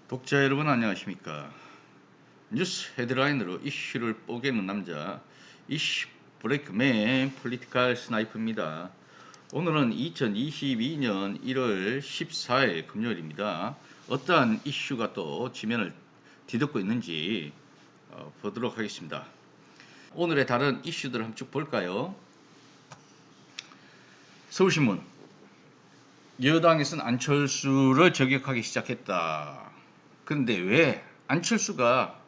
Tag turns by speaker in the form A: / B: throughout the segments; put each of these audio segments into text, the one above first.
A: 독자 여러분 안녕하십니까. 뉴스 헤드라인으로 이슈를 뽀개는 남자 이슈 브레이크맨 폴리티컬 스나이퍼입니다. 오늘은 2022년 1월 14일 금요일입니다. 어떠한 이슈가 또 지면을 뒤덮고 있는지 보도록 하겠습니다. 오늘의 다른 이슈들을 한번 쭉 볼까요? 서울신문, 여당에서는 안철수를 저격하기 시작했다. 그런데 왜 안철수가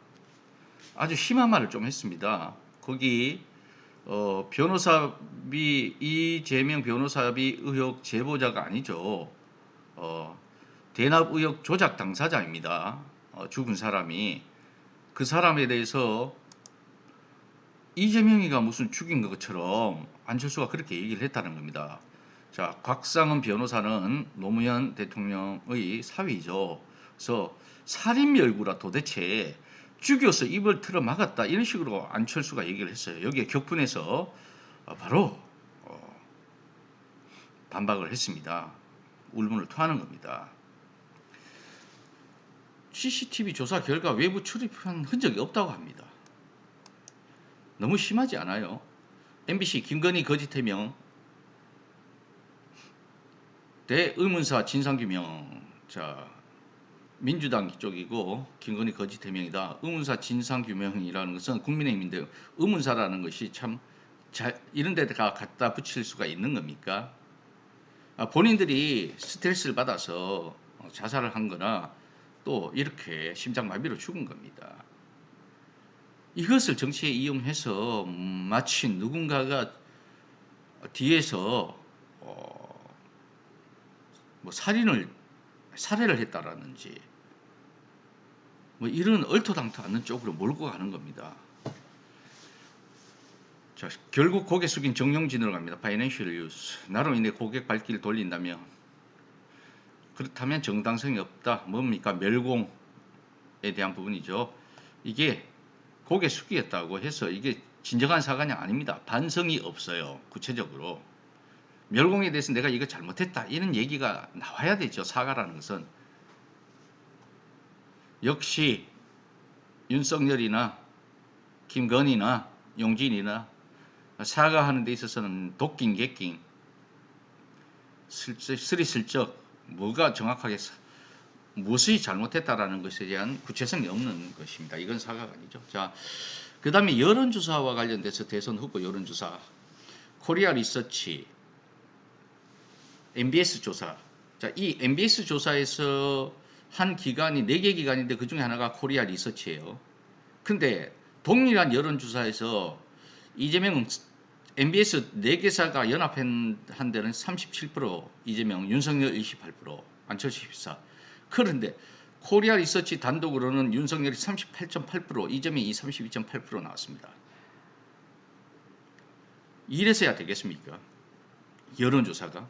A: 아주 심한 말을 좀 했습니다. 거기 변호사비, 이재명 변호사비 의혹 제보자가 아니죠. 대납 의혹 조작 당사자입니다. 죽은 사람이. 그 사람에 대해서 이재명이가 무슨 죽인 것처럼 안철수가 그렇게 얘기를 했다는 겁니다. 자, 곽상은 변호사는 노무현 대통령의 사위죠. 그래서 살인멸구라 도대체 죽여서 입을 틀어 막았다, 이런 식으로 안철수가 얘기를 했어요. 여기에 격분해서 바로 반박을 했습니다. 울분을 토하는 겁니다. CCTV 조사 결과 외부 출입한 흔적이 없다고 합니다. 너무 심하지 않아요? MBC 김건희 거짓 해명, 대의문사 진상규명. 자, 민주당 쪽이고 김건희 거짓 해명이다. 의문사 진상규명이라는 것은 국민의힘인데, 의문사라는 것이 참 이런 데다가 갖다 붙일 수가 있는 겁니까? 본인들이 스트레스를 받아서 자살을 한 거나 또 이렇게 심장마비로 죽은 겁니다. 이것을 정치에 이용해서 마치 누군가가 뒤에서 살해를 했다라는지 이런 얼토당토 않는 쪽으로 몰고 가는 겁니다. 자, 결국 고개 숙인 정용진으로 갑니다. 파이낸셜 뉴스. 나로 인해 고객 발길을 돌린다며, 그렇다면 정당성이 없다. 뭡니까? 멸공에 대한 부분이죠. 이게 고개 숙이겠다고 해서 이게 진정한 사과는 아닙니다. 반성이 없어요. 구체적으로. 멸공에 대해서 내가 이거 잘못했다, 이런 얘기가 나와야 되죠. 사과라는 것은. 역시 윤석열이나 김건희나 용진이나 사과하는 데 있어서는 도끼 객낀 스리슬쩍 뭐가 정확하게 무엇이 잘못했다라는 것에 대한 구체성이 없는 것입니다. 이건 사과가 아니죠. 자, 그 다음에 여론조사와 관련돼서 대선 후보 여론조사, 코리아 리서치, MBS 조사. 자, 이 MBS 조사에서 한 기관이 4개 기관인데 그 중에 하나가 코리아 리서치예요. 근데 동일한 여론조사에서 이재명은 MBS 4개사가 연합한 데는 37%, 이재명, 윤석열 28%, 안철수 14%. 그런데 코리아 리서치 단독으로는 윤석열이 38.8%, 이재명이 32.8% 나왔습니다. 이래서야 되겠습니까? 여론조사가.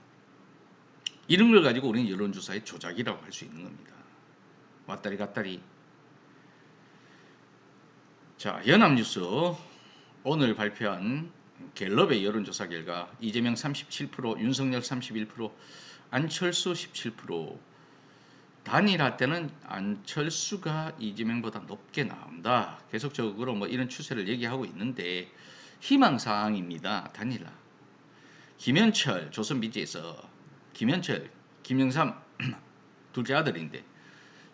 A: 이런 걸 가지고 우리는 여론조사의 조작이라고 할 수 있는 겁니다. 왔다리 갔다리. 자, 연합뉴스 오늘 발표한 갤럽의 여론조사 결과 이재명 37%, 윤석열 31%, 안철수 17%. 단일화 때는 안철수가 이재명보다 높게 나온다. 계속적으로 이런 추세를 얘기하고 있는데 희망사항입니다. 단일화. 김현철, 조선비지에서 김현철, 김영삼 둘째 아들인데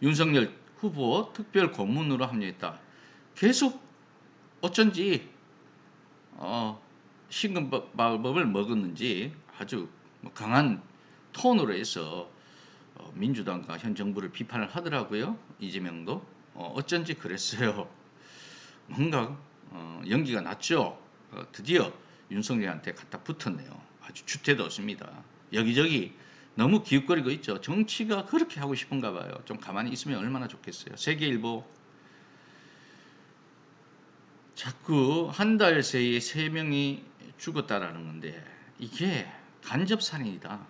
A: 윤석열 후보 특별 고문으로 합류했다. 계속 어쩐지 신금밥을 먹었는지 아주 강한 톤으로 해서 민주당과 현 정부를 비판을 하더라고요. 이재명도 어쩐지 그랬어요. 뭔가 연기가 났죠. 드디어 윤석열한테 갖다 붙었네요. 아주 주태도 없습니다. 여기저기 너무 기웃거리고 있죠. 정치가 그렇게 하고 싶은가 봐요. 좀 가만히 있으면 얼마나 좋겠어요. 세계일보, 자꾸 한 달 새에 3명이 죽었다라는 건데 이게 간접살인이다.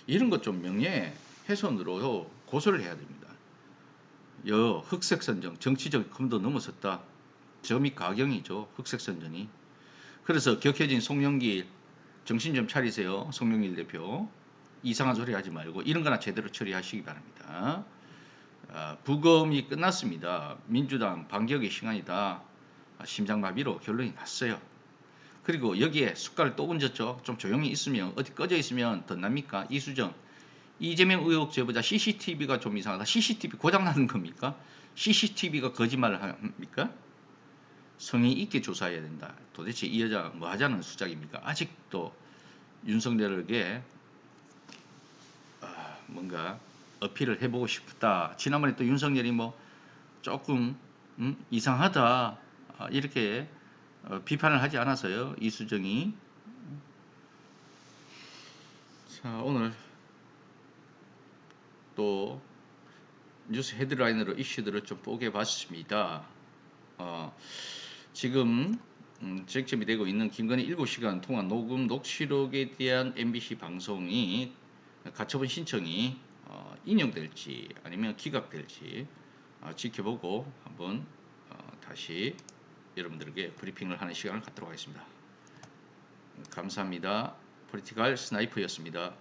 A: 이런 것 좀 명예훼손으로 고소를 해야 됩니다. 흑색선정, 정치적 금도 넘어섰다. 점이 가경이죠. 흑색선전이. 그래서 격해진 송영길, 정신 좀 차리세요. 송영길 대표. 이상한 소리 하지 말고 이런 거나 제대로 처리하시기 바랍니다. 부검이 끝났습니다. 민주당 반격의 시간이다. 심장마비로 결론이 났어요. 그리고 여기에 숟갈을 또 얹었죠. 좀 조용히 있으면, 어디 꺼져 있으면 덧납니까? 이수정, 이재명 의혹 제보자 CCTV가 좀 이상하다. CCTV 고장나는 겁니까? CCTV가 거짓말을 합니까? 성의 있게 조사해야 된다. 도대체 이 여자 뭐 하자는 수작입니까? 아직도 윤석열에게 뭔가 어필을 해보고 싶다. 지난번에 또 윤석열이 뭐 조금 이상하다 이렇게 비판을 하지 않아서요. 이수정이. 자, 오늘 또 뉴스 헤드라인으로 이슈들을 좀 뽀개 봤습니다. 지금 쟁점이 되고 있는 김건희 7시간 통화 녹음 녹취록에 대한 MBC 방송이 가처분 신청이 인용될지 아니면 기각될지 지켜보고 한번 다시 여러분들에게 브리핑을 하는 시간을 갖도록 하겠습니다. 감사합니다. 포리티컬 스나이퍼였습니다.